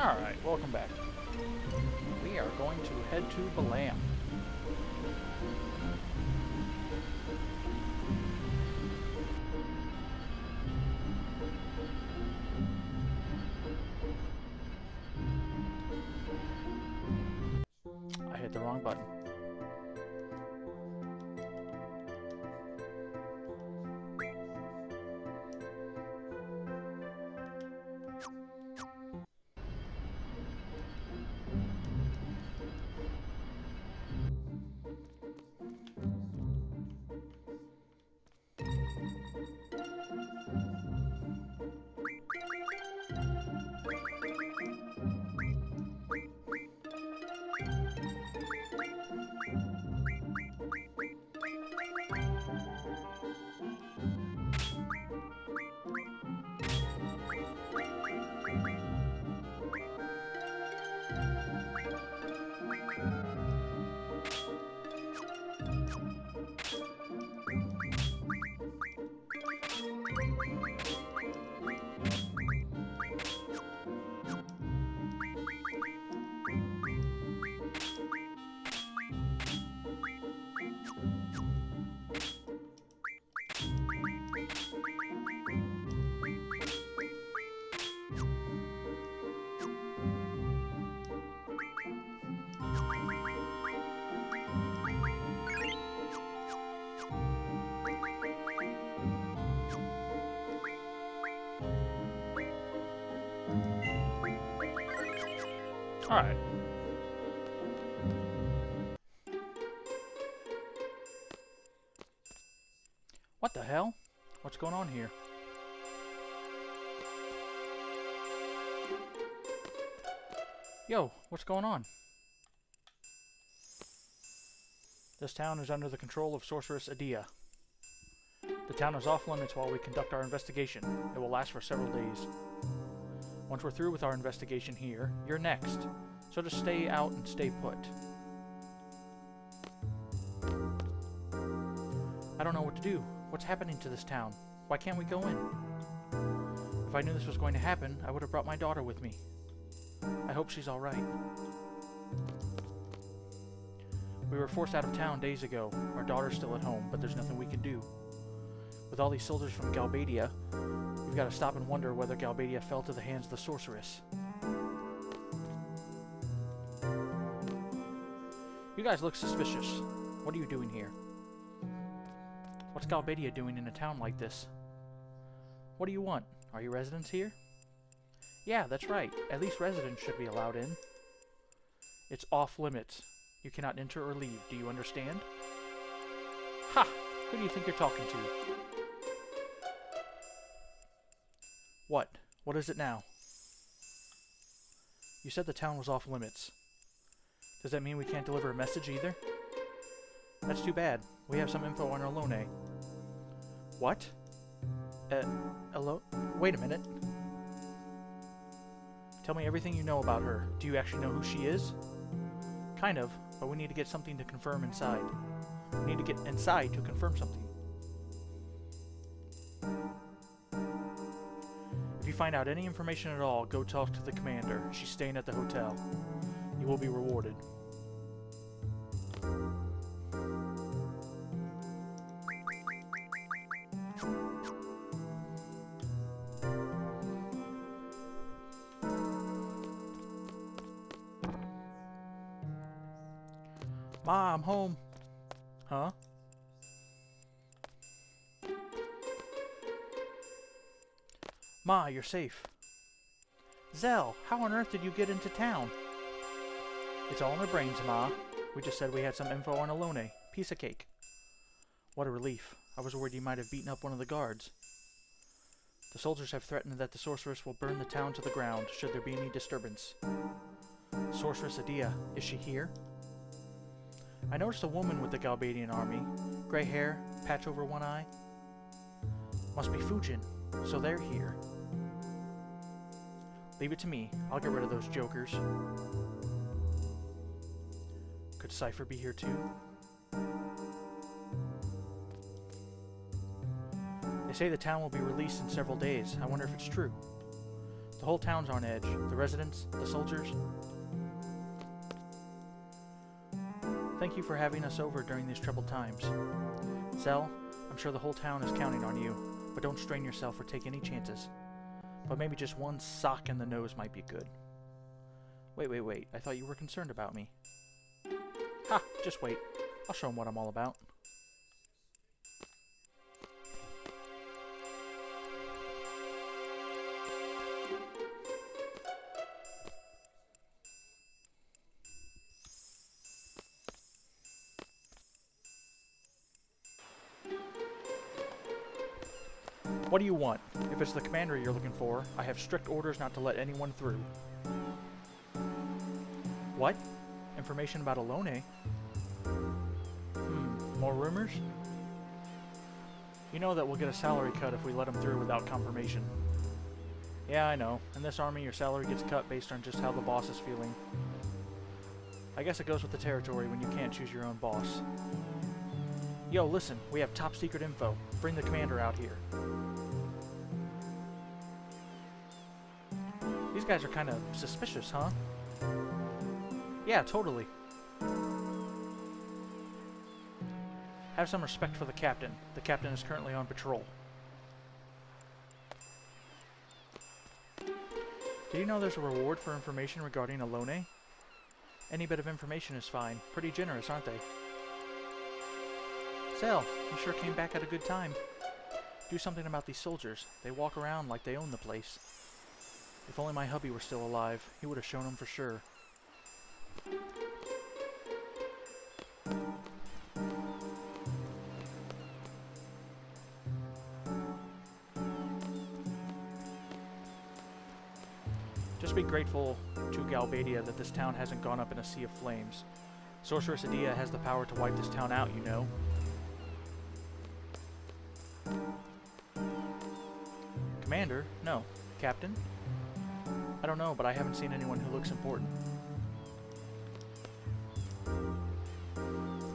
Alright, welcome back. We are going to head to Balamb. I hit the wrong button. Alright. What the hell? What's going on here? Yo, what's going on? This town is under the control of Sorceress Adia. The town is off limits while we conduct our investigation. It will last for several days. Once we're through with our investigation here, you're next. So just stay out and stay put. I don't know what to do. What's happening to this town? Why can't we go in? If I knew this was going to happen, I would have brought my daughter with me. I hope she's alright. We were forced out of town days ago. Our daughter's still at home, but there's nothing we can do. With all these soldiers from Galbadia, we've got to stop and wonder whether Galbadia fell to the hands of the sorceress. You guys look suspicious. What are you doing here? What's Galbadia doing in a town like this? What do you want? Are you residents here? Yeah, that's right. At least residents should be allowed in. It's off limits. You cannot enter or leave. Do you understand? Ha! Who do you think you're talking to? What? What is it now? You said the town was off limits. Does that mean we can't deliver a message either? That's too bad. We have some info on Alone. What? Wait a minute. Tell me everything you know about her. Do you actually know who she is? Kind of, but we need to get something to confirm inside. We need to get inside to confirm something. If you find out any information at all, go talk to the commander. She's staying at the hotel. You will be rewarded. Ma, I'm home. Huh? Ma, you're safe. Zell, how on earth did you get into town? It's all in our brains, Ma. We just said we had some info on Alone. Piece of cake. What a relief. I was worried you might have beaten up one of the guards. The soldiers have threatened that the sorceress will burn the town to the ground should there be any disturbance. Sorceress Adia, is she here? I noticed a woman with the Galbadian army. Gray hair, patch over one eye. Must be Fujin, so they're here. Leave it to me. I'll get rid of those jokers. Could Cypher be here too? They say the town will be released in several days. I wonder if it's true. The whole town's on edge. The residents, the soldiers. Thank you for having us over during these troubled times. Zell, I'm sure the whole town is counting on you, but don't strain yourself or take any chances. But maybe just one sock in the nose might be good. Wait. I thought you were concerned about me. Ha! Just wait. I'll show him what I'm all about. What do you want? If it's the commander you're looking for, I have strict orders not to let anyone through. What? Information about Alone? More rumors? You know that we'll get a salary cut if we let him through without confirmation. Yeah, I know. In this army, your salary gets cut based on just how the boss is feeling. I guess it goes with the territory when you can't choose your own boss. Yo, listen, we have top secret info. Bring the commander out here. These guys are kind of suspicious, huh? Yeah, totally. Have some respect for the captain. The captain is currently on patrol. Did you know there's a reward for information regarding Alone? Any bit of information is fine. Pretty generous, aren't they? Zell, you sure came back at a good time. Do something about these soldiers. They walk around like they own the place. If only my hubby were still alive, he would have shown them for sure. Just be grateful to Galbadia that this town hasn't gone up in a sea of flames. Sorceress Adia has the power to wipe this town out, you know. Commander? No. Captain? I don't know, but I haven't seen anyone who looks important.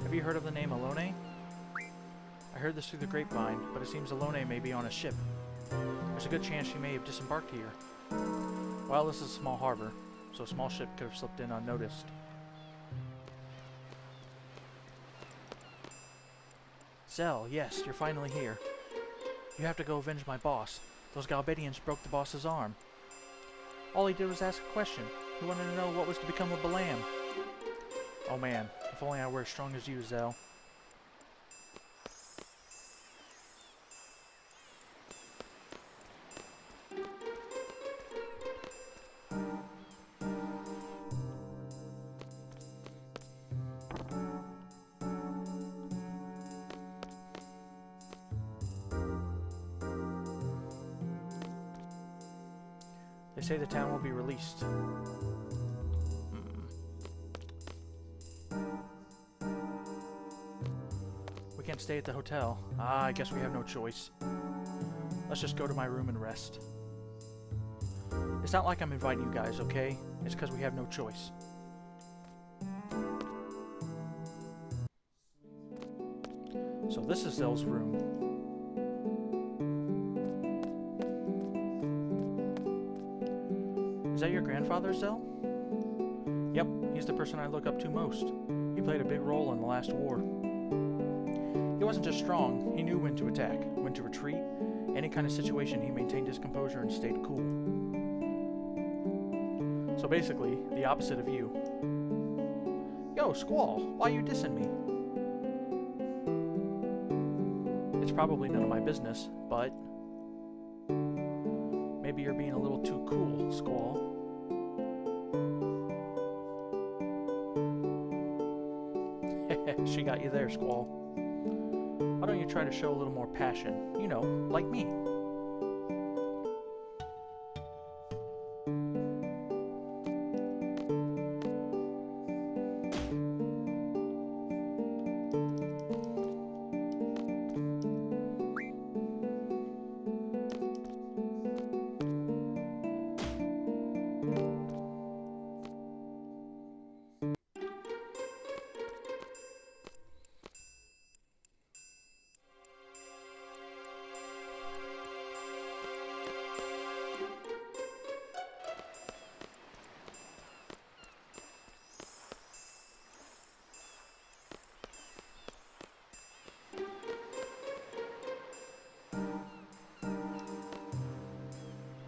Have you heard of the name Alone? I heard this through the grapevine, but it seems Alone may be on a ship. There's a good chance she may have disembarked here. Well, this is a small harbor, so a small ship could have slipped in unnoticed. Zell, yes, you're finally here. You have to go avenge my boss. Those Galbadians broke the boss's arm. All he did was ask a question. He wanted to know what was to become of Balamb. Oh man, if only I were as strong as you, Zell. They say the town will be released. We can't stay at the hotel. I guess we have no choice. Let's just go to my room and rest. It's not like I'm inviting you guys, okay? It's because we have no choice. So this is Zell's room. Is that your grandfather, Zell? Yep, he's the person I look up to most. He played a big role in the last war. He wasn't just strong, he knew when to attack, when to retreat. Any kind of situation, he maintained his composure and stayed cool. So basically, the opposite of you. Yo, Squall, why you dissing me? It's probably none of my business, but maybe you're being a little too cool, Squall. She got you there, Squall. Why don't you try to show a little more passion? You know, like me.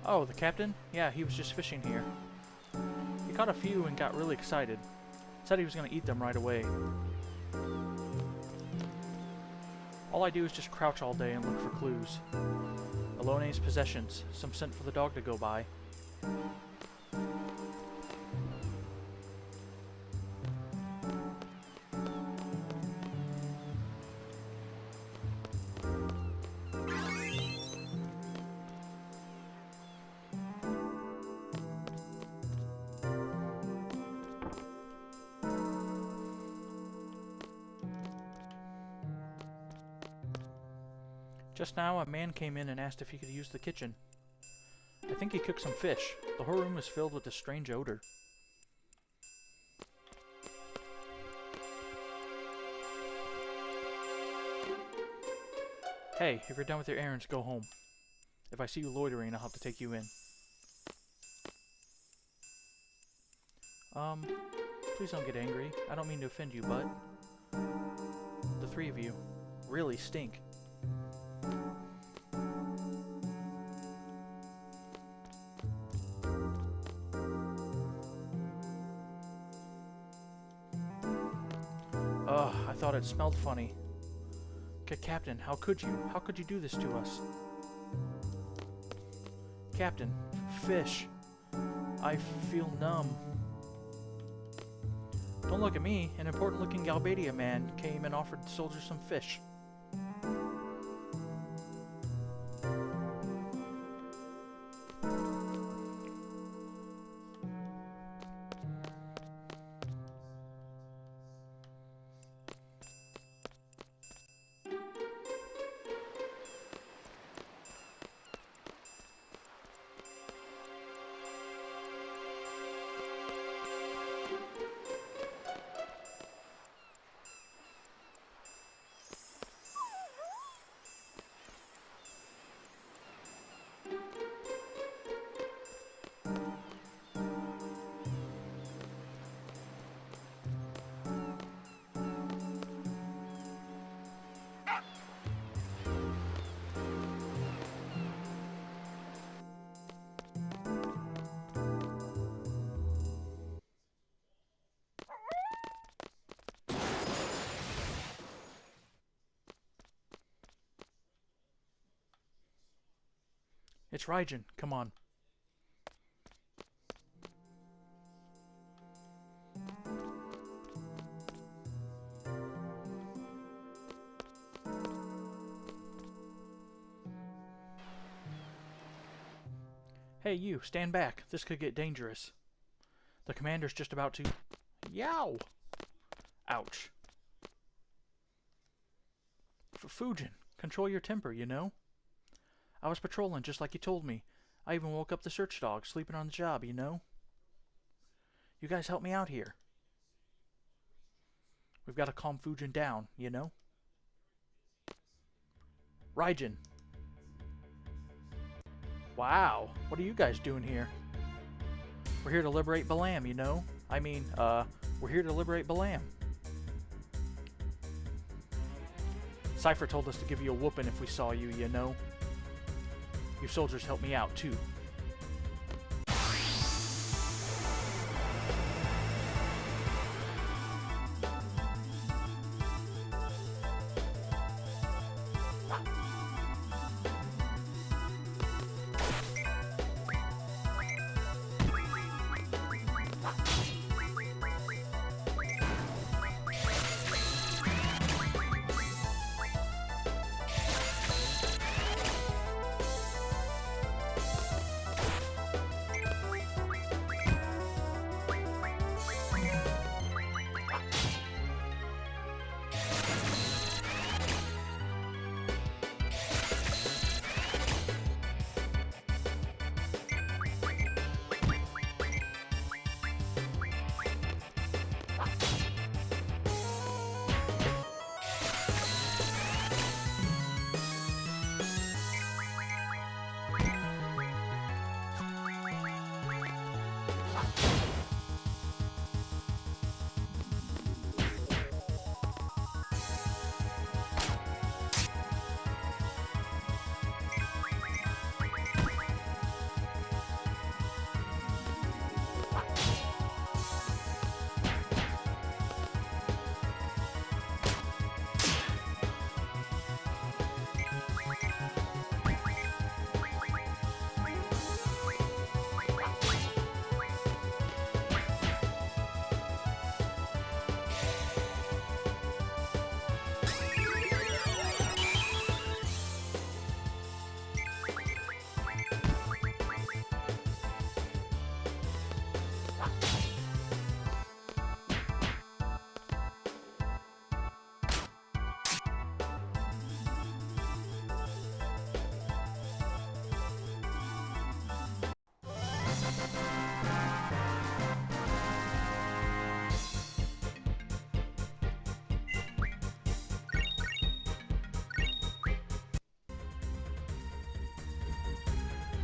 Oh, the captain? Yeah, he was just fishing here. He caught a few and got really excited. Said he was going to eat them right away. All I do is just crouch all day and look for clues. Alone's possessions, some scent for the dog to go by. Just now, a man came in and asked if he could use the kitchen. I think he cooked some fish. The whole room is filled with this strange odor. Hey, if you're done with your errands, go home. If I see you loitering, I'll have to take you in. Please don't get angry. I don't mean to offend you, but the three of you really stink. Ugh, I thought it smelled funny. Captain, how could you? How could you do this to us? Captain, fish. I feel numb. Don't look at me. An important-looking Galbadia man came and offered the soldiers some fish. It's Raijin. Come on. Hey, you, stand back. This could get dangerous. The commander's just about to... Yow! Ouch. Fujin, control your temper, you know? I was patrolling just like you told me. I even woke up the search dog, sleeping on the job, you know? You guys help me out here. We've got to calm Fujin down, you know? Raijin. Wow, what are you guys doing here? We're here to liberate Balamb, you know? We're here to liberate Balamb. Cypher told us to give you a whooping if we saw you, you know? You soldiers help me out, too.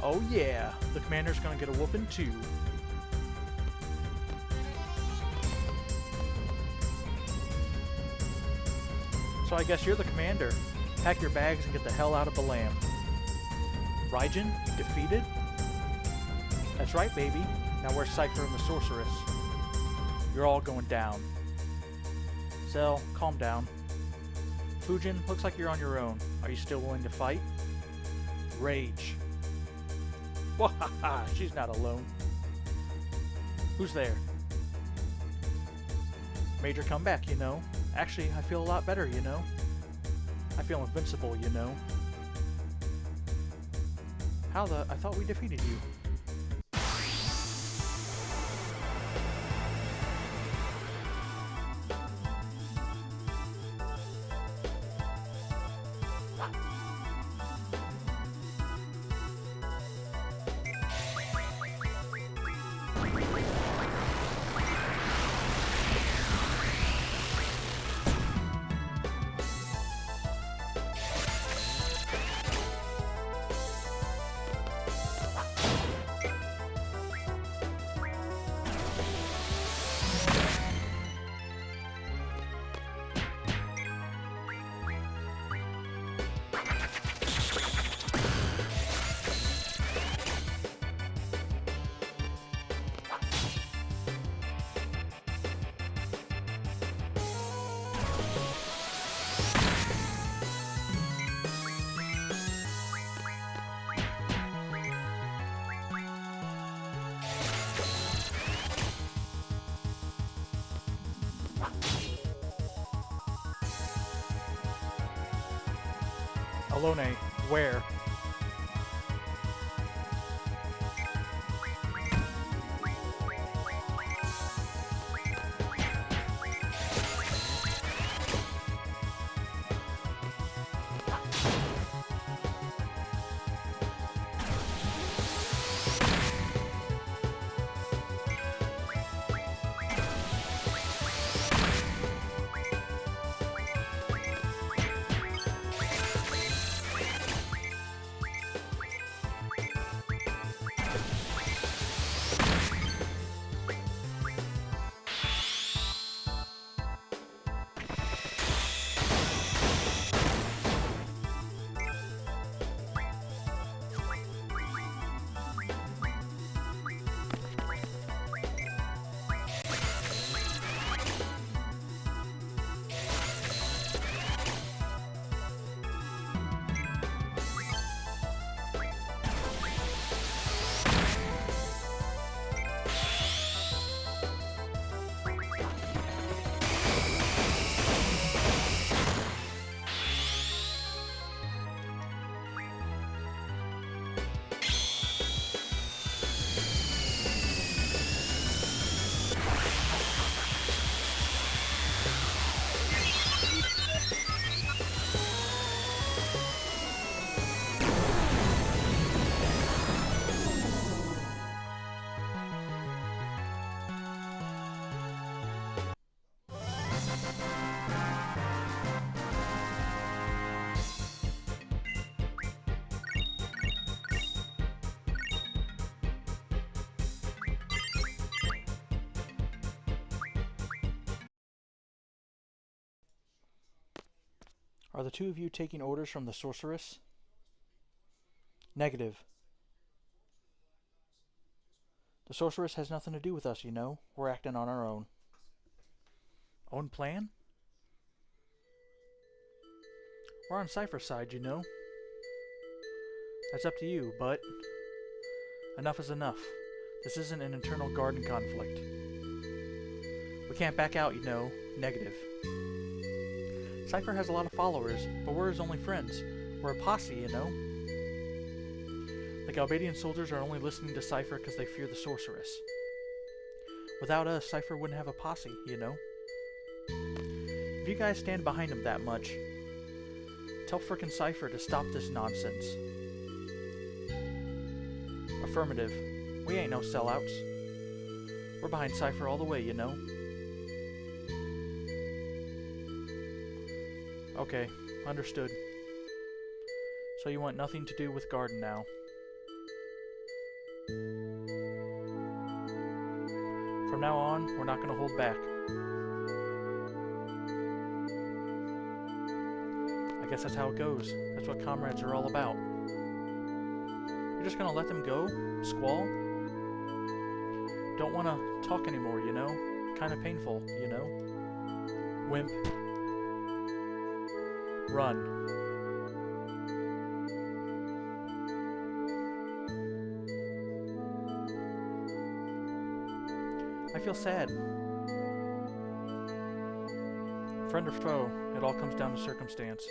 Oh yeah, the commander's gonna get a whooping too. So I guess you're the commander. Pack your bags and get the hell out of Balamb. Raijin, defeated? That's right, baby. Now where's Cypher and the sorceress? You're all going down. Zell, calm down. Fujin, looks like you're on your own. Are you still willing to fight? Rage. Wahaha, she's not alone. Who's there? Major comeback, you know. Actually, I feel a lot better, you know. I feel invincible, you know. How the... I thought we defeated you. Alone, where? Are the two of you taking orders from the sorceress? Negative. The sorceress has nothing to do with us, you know. We're acting on our own. Own plan? We're on Cypher's side, you know. That's up to you, but enough is enough. This isn't an internal garden conflict. We can't back out, you know. Negative. Cypher has a lot of followers, but we're his only friends. We're a posse, you know. The Galbadian soldiers are only listening to Cypher because they fear the sorceress. Without us, Cypher wouldn't have a posse, you know. If you guys stand behind him that much, tell frickin' Cypher to stop this nonsense. Affirmative. We ain't no sellouts. We're behind Cypher all the way, you know. Okay, understood. So you want nothing to do with Garden now. From now on, we're not going to hold back. I guess that's how it goes. That's what comrades are all about. You're just going to let them go? Squall? Don't want to talk anymore, you know? Kind of painful, you know? Wimp. Run. I feel sad. Friend or foe, it all comes down to circumstance.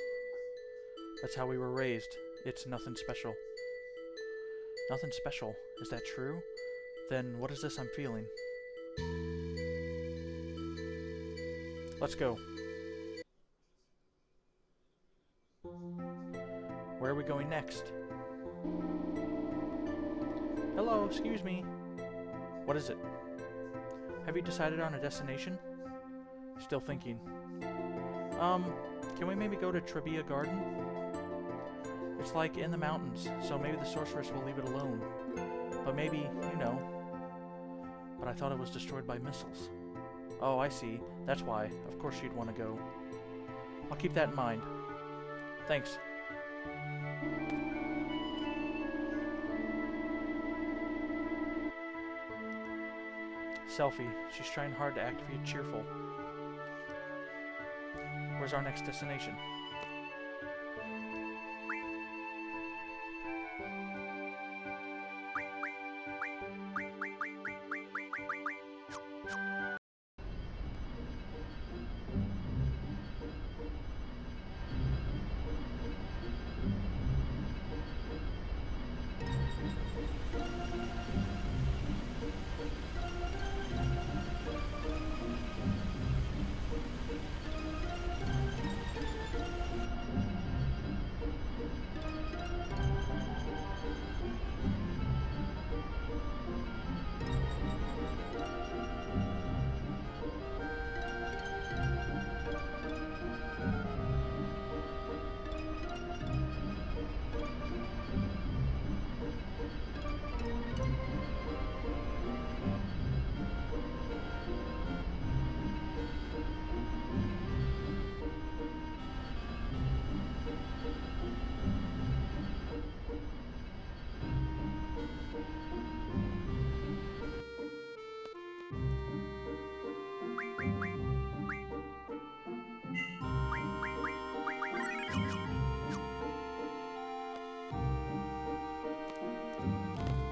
That's how we were raised. It's nothing special. Nothing special. Is that true? Then what is this I'm feeling? Let's go. Where are we going next? Hello, excuse me. What is it? Have you decided on a destination? Still thinking. Can we maybe go to Trabia Garden? It's like in the mountains, so maybe the sorceress will leave it alone. But maybe, you know. But I thought it was destroyed by missiles. Oh, I see. That's why. Of course she'd want to go. I'll keep that in mind. Thanks. Selfie. She's trying hard to act cheerful. Where's our next destination?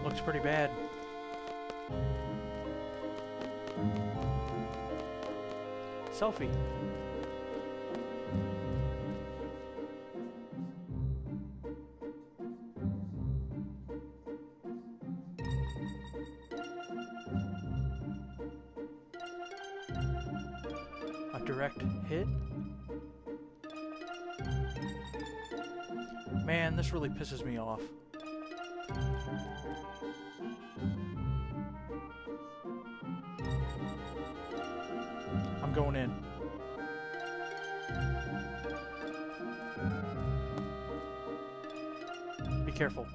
Looks pretty bad. Selfie. A direct hit? Man, this really pisses me off. I'm going in. Be careful.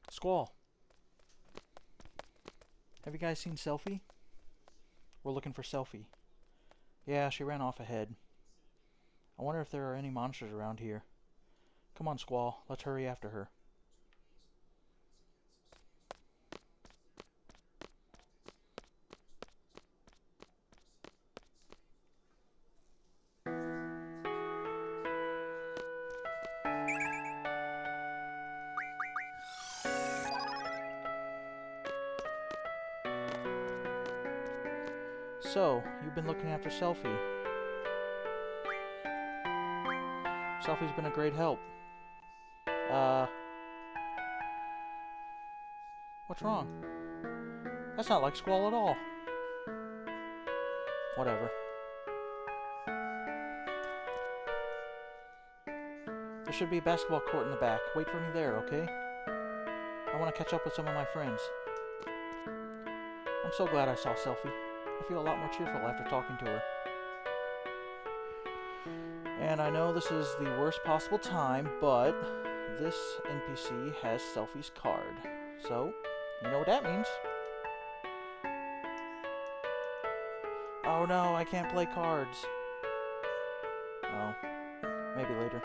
Squall. Have you guys seen Selfie? We're looking for Selfie. Yeah, she ran off ahead. I wonder if there are any monsters around here. Come on, Squall. Let's hurry after her. So, you've been looking after Selfie. Selfie's been a great help. What's wrong? That's not like Squall at all. Whatever. There should be a basketball court in the back. Wait for me there, okay? I want to catch up with some of my friends. I'm so glad I saw Selphie. I feel a lot more cheerful after talking to her. And I know this is the worst possible time, but this NPC has Selphie's card. So, you know what that means. Oh no, I can't play cards. Oh, maybe later.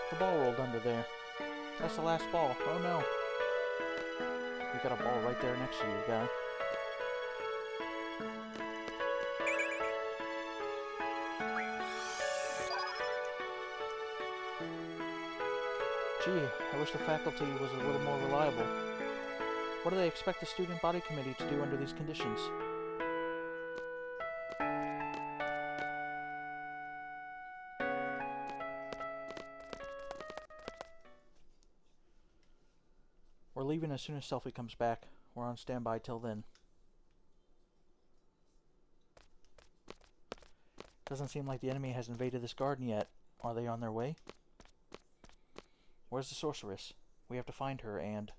The ball rolled under there. That's the last ball. Oh no. You got a ball right there next to you, guy. Gee, I wish the faculty was a little more reliable. What do they expect the student body committee to do under these conditions? We're leaving as soon as Selphie comes back. We're on standby till then. Doesn't seem like the enemy has invaded this garden yet. Are they on their way? Where's the sorceress? We have to find her and...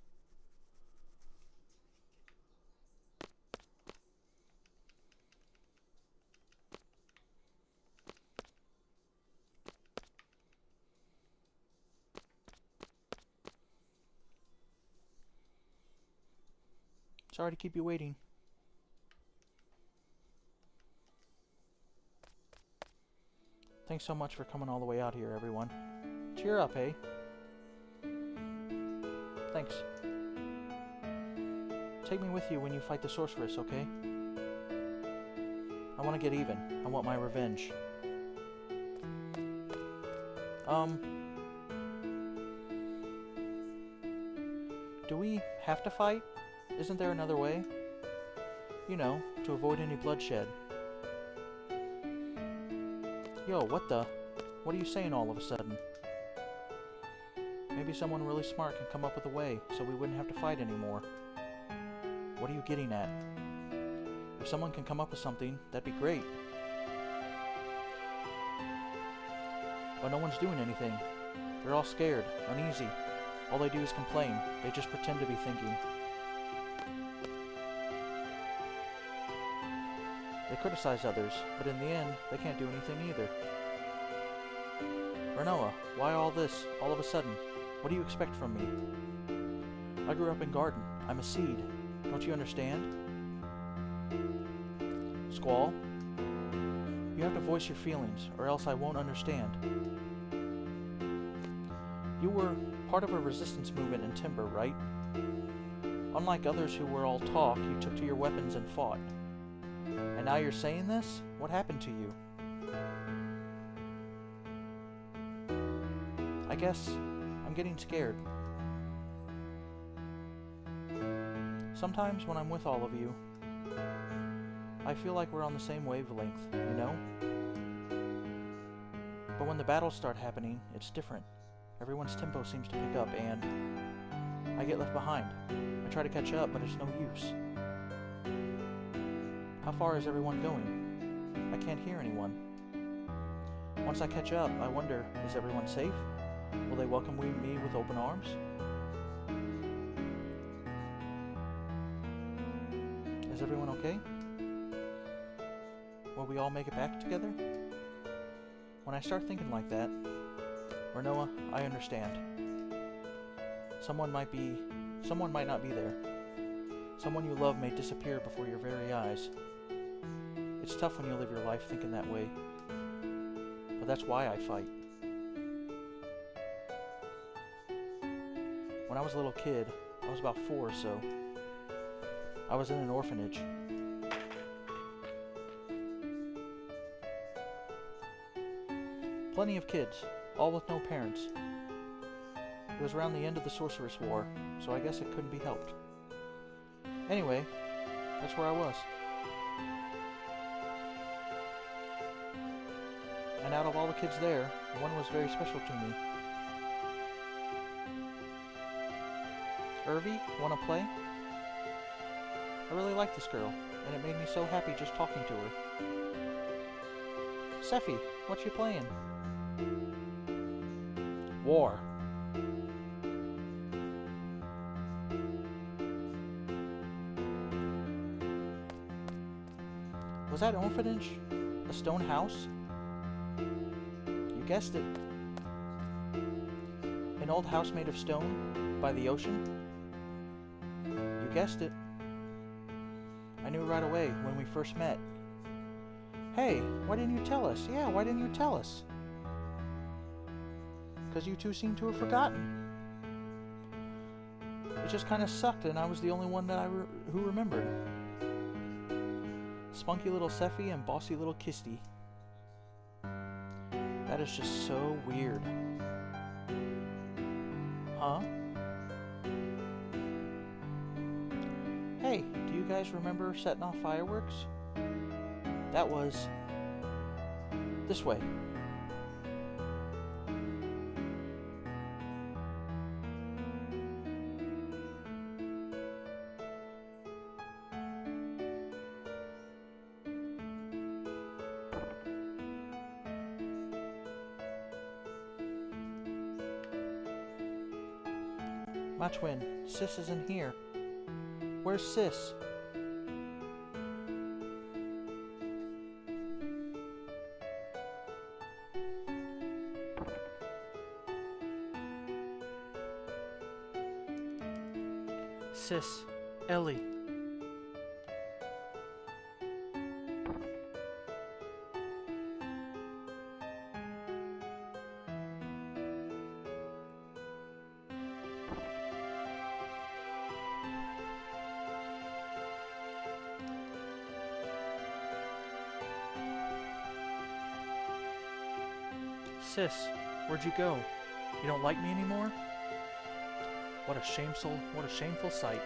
Sorry to keep you waiting. Thanks so much for coming all the way out here, everyone. Cheer up, eh? Thanks. Take me with you when you fight the sorceress, okay? I want to get even. I want my revenge. Do we have to fight? Isn't there another way? You know, to avoid any bloodshed. Yo, what the? What are you saying all of a sudden? Maybe someone really smart can come up with a way so we wouldn't have to fight anymore. What are you getting at? If someone can come up with something, that'd be great. But no one's doing anything. They're all scared, uneasy. All they do is complain. They just pretend to be thinking. They criticize others, but in the end, they can't do anything either. Renoa, why all this, all of a sudden? What do you expect from me? I grew up in Garden. I'm a seed. Don't you understand? Squall, you have to voice your feelings, or else I won't understand. You were part of a resistance movement in Timber, right? Unlike others who were all talk, you took to your weapons and fought. And now you're saying this? What happened to you? I guess I'm getting scared. Sometimes when I'm with all of you, I feel like we're on the same wavelength, you know? But when the battles start happening, it's different. Everyone's tempo seems to pick up and I get left behind. I try to catch up, but it's no use. How far is everyone going? I can't hear anyone. Once I catch up, I wonder, is everyone safe? Will they welcome me with open arms? Is everyone okay? Will we all make it back together? When I start thinking like that, Renoa, I understand. Someone might not be there. Someone you love may disappear before your very eyes. It's tough when you live your life thinking that way. But that's why I fight. When I was a little kid, I was about 4 or so. I was in an orphanage. Plenty of kids, all with no parents. It was around the end of the Sorceress War, so I guess it couldn't be helped. Anyway, that's where I was. And out of all the kids there, one was very special to me. Irvi, wanna play? I really like this girl, and it made me so happy just talking to her. Sephi, what you playing? War. Was that orphanage a stone house? You guessed it. An old house made of stone by the ocean? You guessed it. I knew right away when we first met. Hey, why didn't you tell us? Yeah, why didn't you tell us? Because you two seem to have forgotten. It just kind of sucked, and I was the only one that who remembered. Spunky little Sephi and bossy little Kisty. That is just so weird. Huh? Hey, do you guys remember setting off fireworks? That was this way. My twin, Sis isn't here. Where's Sis? Sis, Ellie. Sis, where'd you go? You don't like me anymore? What a shameful sight.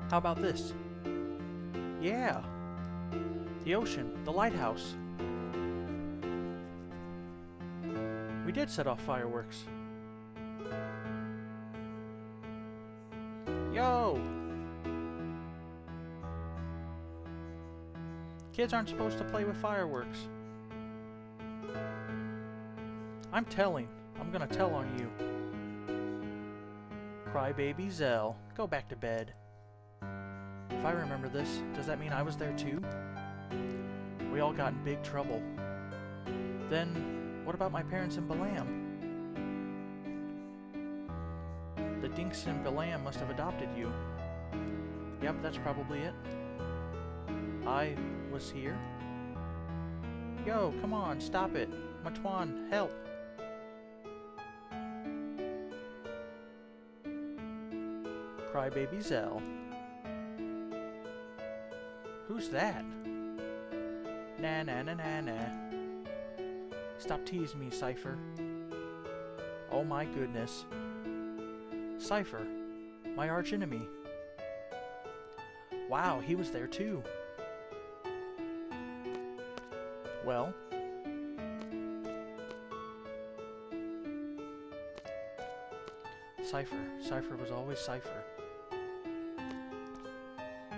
How about this? Yeah! The ocean, the lighthouse. We did set off fireworks. Yo! Kids aren't supposed to play with fireworks. I'm gonna tell on you. Crybaby Zell, go back to bed. If I remember this, does that mean I was there too? We all got in big trouble. Then, what about my parents in Balamb? The dinks in Balamb must have adopted you. Yep, that's probably it. I was here. Yo, come on, stop it. Matwan, help. Crybaby Zell. Who's that? Nah, nah, nah, nah, nah. Stop teasing me, Cypher. Oh my goodness. Cypher, my archenemy. Wow, he was there too. Well. Cypher was always Cypher.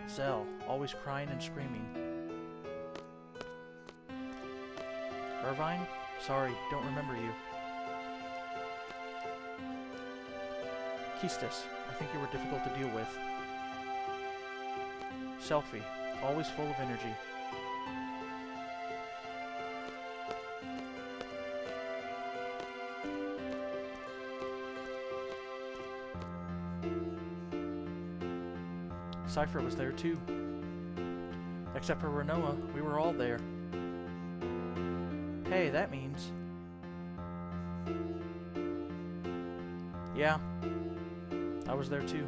Zell, always crying and screaming. Irvine? Sorry, don't remember you. Keistis, I think you were difficult to deal with. Selfie, always full of energy. Cypher was there too. Except for Renoa, we were all there. Hey, that means... Yeah, I was there too.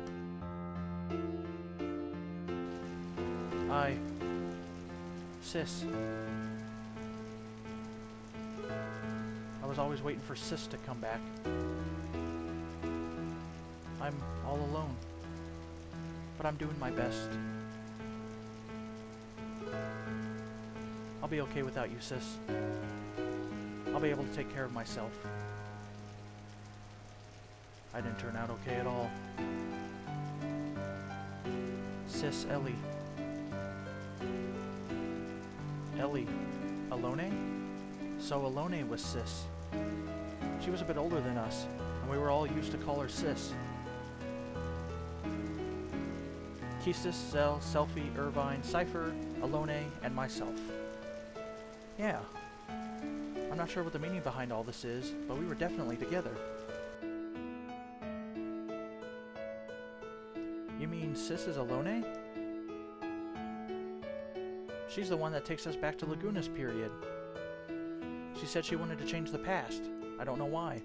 Sis. I was always waiting for Sis to come back. I'm all alone. But I'm doing my best. I'll be okay without you, Sis. I'll be able to take care of myself. I didn't turn out okay at all. Sis, Ellie. Ellie. Alone? So Alone was Sis. She was a bit older than us, and we were all used to call her Sis. Keistis, Zell, Selphie, Irvine, Cypher, Alone, and myself. Yeah. I'm not sure what the meaning behind all this is, but we were definitely together. You mean Sis is Alone? She's the one that takes us back to Laguna's period. She said she wanted to change the past. I don't know why.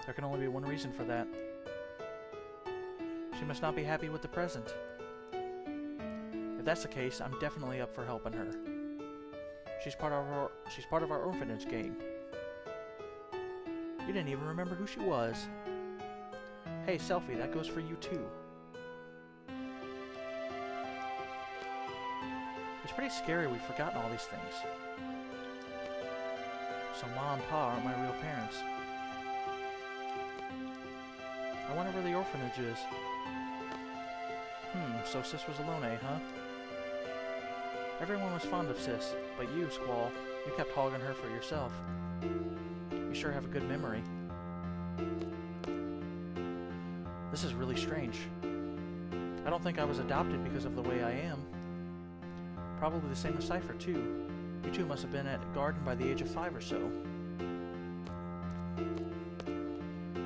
There can only be one reason for that. She must not be happy with the present. If that's the case, I'm definitely up for helping her. She's part of our orphanage gang. You didn't even remember who she was. Hey, Selphie, that goes for you too. It's pretty scary we've forgotten all these things. So Ma and Pa aren't my real parents. I wonder where the orphanage is. So Sis was Alone, huh? Everyone was fond of Sis, but you, Squall, you kept hogging her for yourself. You sure have a good memory. This is really strange. I don't think I was adopted because of the way I am. Probably the same with Cypher, too. You two must have been at Garden by the age of 5 or so.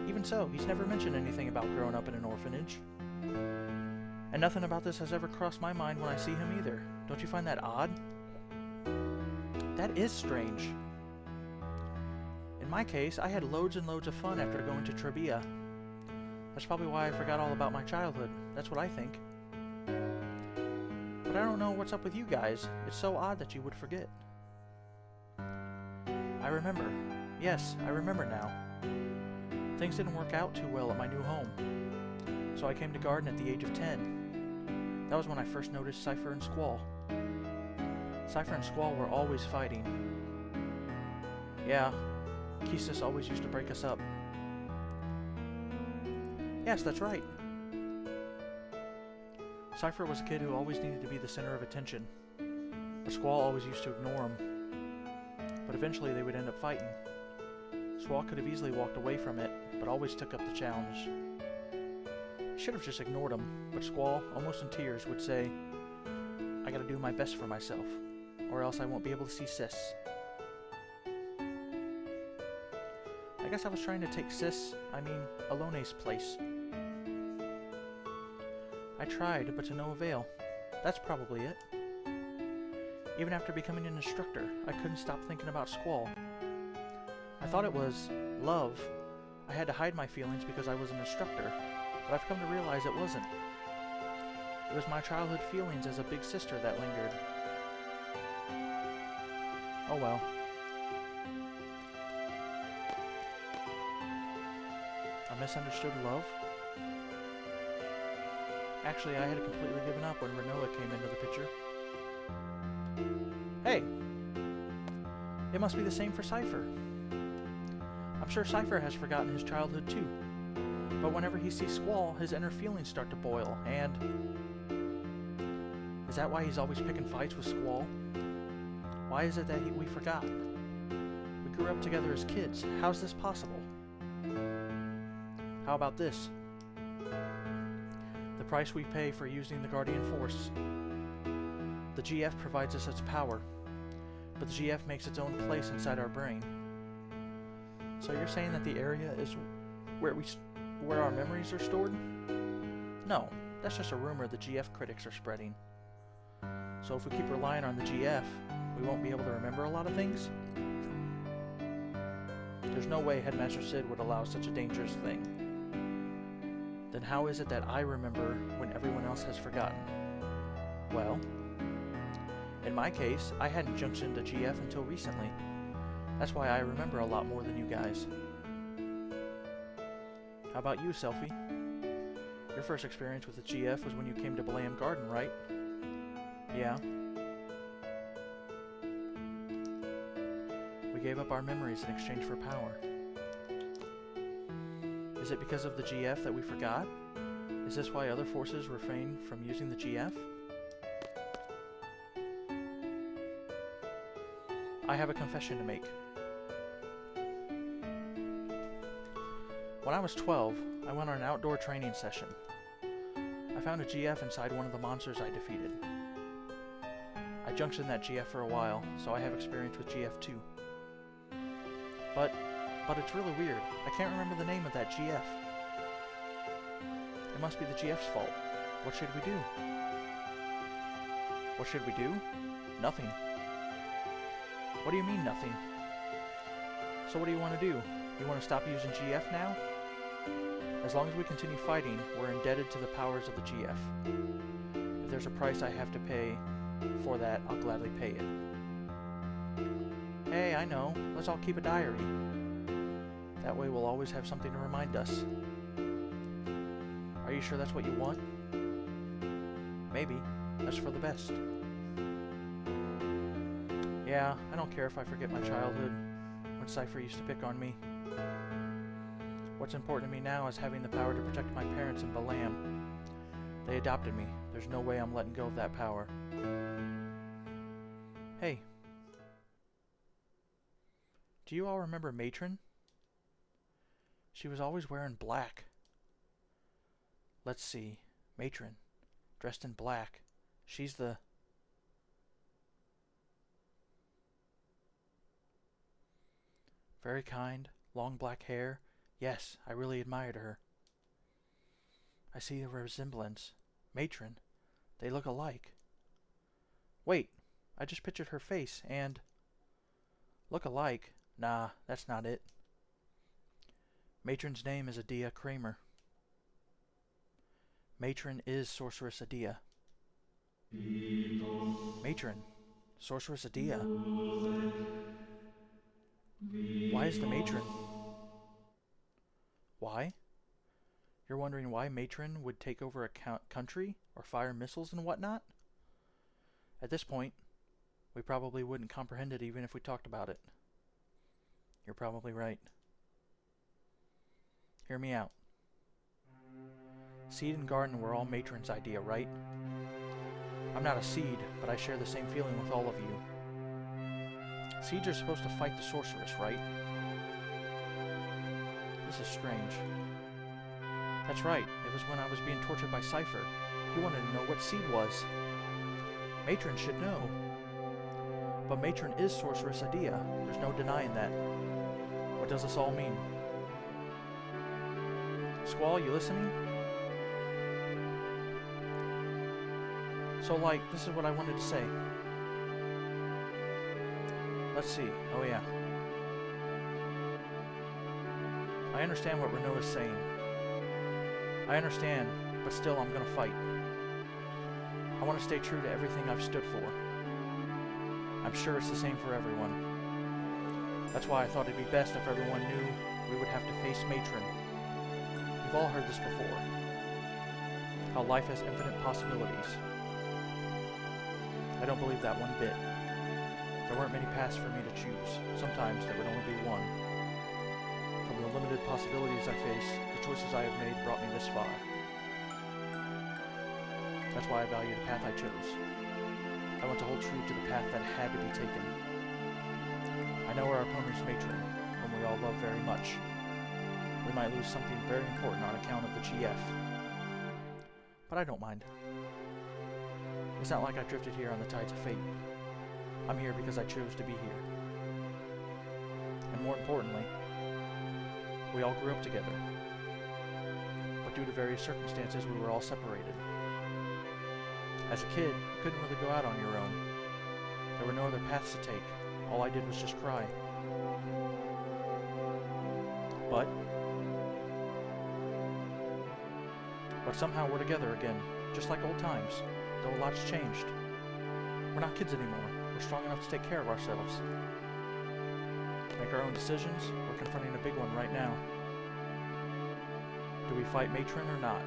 Even so, he's never mentioned anything about growing up in an orphanage. And nothing about this has ever crossed my mind when I see him either. Don't you find that odd? That is strange. In my case, I had loads and loads of fun after going to Trabia. That's probably why I forgot all about my childhood. That's what I think. But I don't know what's up with you guys. It's so odd that you would forget. I remember. Yes, I remember now. Things didn't work out too well at my new home. So I came to Garden at the age of 10. That was when I first noticed Cypher and Squall. Cypher and Squall were always fighting. Yeah, Keistis always used to break us up. Yes, that's right. Cypher was a kid who always needed to be the center of attention, but Squall always used to ignore him. But eventually they would end up fighting. Squall could have easily walked away from it, but always took up the challenge. He should have just ignored him, but Squall, almost in tears, would say, I gotta do my best for myself, or else I won't be able to see Sis. I guess I was trying to take Alone's place. I tried, but to no avail. That's probably it. Even after becoming an instructor, I couldn't stop thinking about Squall. I thought it was love. I had to hide my feelings because I was an instructor, but I've come to realize it wasn't. It was my childhood feelings as a big sister that lingered. Oh well. A misunderstood love? Actually, I had completely given up when Renoa came into the picture. Hey! It must be the same for Cypher. I'm sure Cypher has forgotten his childhood too. But whenever he sees Squall, his inner feelings start to boil, and... Is that why he's always picking fights with Squall? Why is it that we forgot? We grew up together as kids. How's this possible? How about this? The price we pay for using the Guardian Force. The GF provides us its power, but the GF makes its own place inside our brain. So you're saying that the area is where our memories are stored? No, that's just a rumor the GF critics are spreading. So if we keep relying on the GF, we won't be able to remember a lot of things? There's no way Headmaster Sid would allow such a dangerous thing. Then how is it that I remember when everyone else has forgotten? Well, in my case, I hadn't junctioned the GF until recently. That's why I remember a lot more than you guys. How about you, Selphie? Your first experience with the GF was when you came to Balamb Garden, right? Yeah. We gave up our memories in exchange for power. Is it because of the GF that we forgot? Is this why other forces refrain from using the GF? I have a confession to make. When I was 12, I went on an outdoor training session. I found a GF inside one of the monsters I defeated. I junctioned that GF for a while, so I have experience with GF too. But it's really weird. I can't remember the name of that GF. It must be the GF's fault. What should we do? What should we do? Nothing. What do you mean, nothing? So what do you want to do? You want to stop using GF now? As long as we continue fighting, we're indebted to the powers of the GF. If there's a price I have to pay for that, I'll gladly pay it. Hey, I know. Let's all keep a diary. That way we'll always have something to remind us. Are you sure that's what you want? Maybe. That's for the best. Yeah, I don't care if I forget my childhood, when Cypher used to pick on me. What's important to me now is having the power to protect my parents in Balamb. They adopted me. There's no way I'm letting go of that power. Hey. Do you all remember Matron? She was always wearing black. Let's see. Matron. Dressed in black. She's the... Very kind. Long black hair. Yes, I really admired her. I see the resemblance. Matron. They look alike. Wait, I just pictured her face and... Look alike? Nah, that's not it. Matron's name is Adia Kramer. Matron is Sorceress Adia. Matron. Sorceress Adia. Why is the Matron? Why? You're wondering why Matron would take over a country or fire missiles and whatnot? At this point, we probably wouldn't comprehend it even if we talked about it. You're probably right. Hear me out. Seed and Garden were all Matron's idea, right? I'm not a Seed, but I share the same feeling with all of you. Seeds are supposed to fight the sorceress, right? This is strange. That's right, it was when I was being tortured by Cypher. He wanted to know what Seed was. Matron should know. But Matron is Sorceress Adia. There's no denying that. What does this all mean? Squall, you listening? So, like, this is what I wanted to say. Let's see. Oh, yeah. I understand what Renault is saying. I understand, but still I'm gonna fight. I want to stay true to everything I've stood for. I'm sure it's the same for everyone. That's why I thought it'd be best if everyone knew we would have to face Matron. You've all heard this before. How life has infinite possibilities. I don't believe that one bit. There weren't many paths for me to choose. Sometimes there would only be one. From the limited possibilities I face, the choices I have made brought me this far. That's why I value the path I chose. I want to hold true to the path that had to be taken. I know our opponent's Matron, whom we all love very much. We might lose something very important on account of the GF. But I don't mind. It's not like I drifted here on the tides of fate. I'm here because I chose to be here. And more importantly, we all grew up together. But due to various circumstances, we were all separated. As a kid, you couldn't really go out on your own. There were no other paths to take. All I did was just cry. But somehow we're together again, just like old times, though a lot's changed. We're not kids anymore. We're strong enough to take care of ourselves. Make our own decisions. We're confronting a big one right now. Do we fight Matron or not?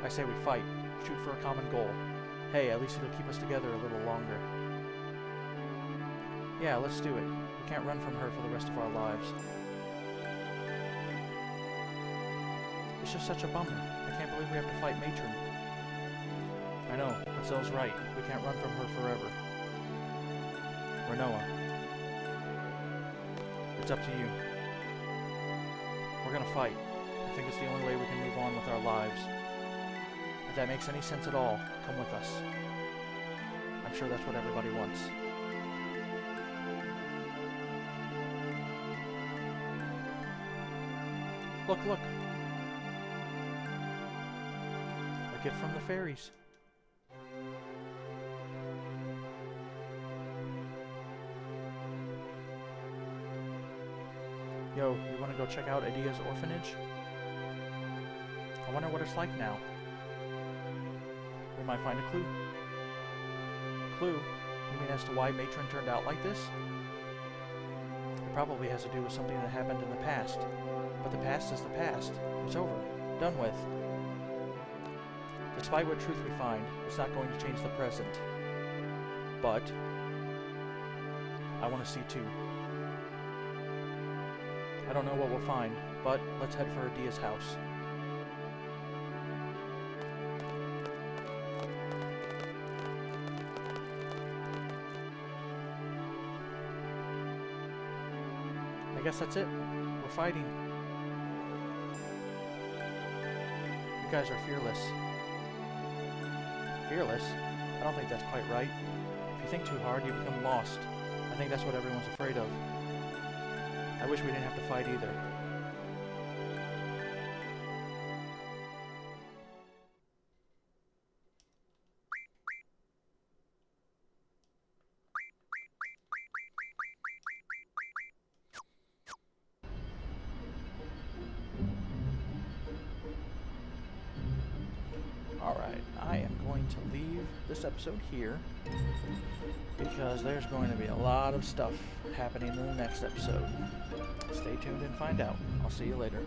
I say we fight. Shoot for a common goal. Hey, at least it'll keep us together a little longer. Yeah, let's do it. We can't run from her for the rest of our lives. It's just such a bummer. I can't believe we have to fight Matron. I know, but Zell's right. We can't run from her forever. Renoa. It's up to you. We're gonna fight. I think it's the only way we can move on with our lives. If that makes any sense at all, come with us. I'm sure that's what everybody wants. Look, look! A gift from the fairies. Yo, you want to go check out Adia's orphanage? I wonder what it's like now. We might find a clue. Clue? You mean as to why Matron turned out like this? It probably has to do with something that happened in the past. But the past is the past. It's over. Done with. Despite what truth we find, it's not going to change the present. But I want to see too. I don't know what we'll find, but let's head for Adia's house. I guess that's it. We're fighting. You guys are fearless. Fearless? I don't think that's quite right. If you think too hard, you become lost. I think that's what everyone's afraid of. I wish we didn't have to fight either. Alright, I am going to leave this episode here because there's going to be a lot of stuff happening in the next episode. Stay tuned and find out. I'll see you later.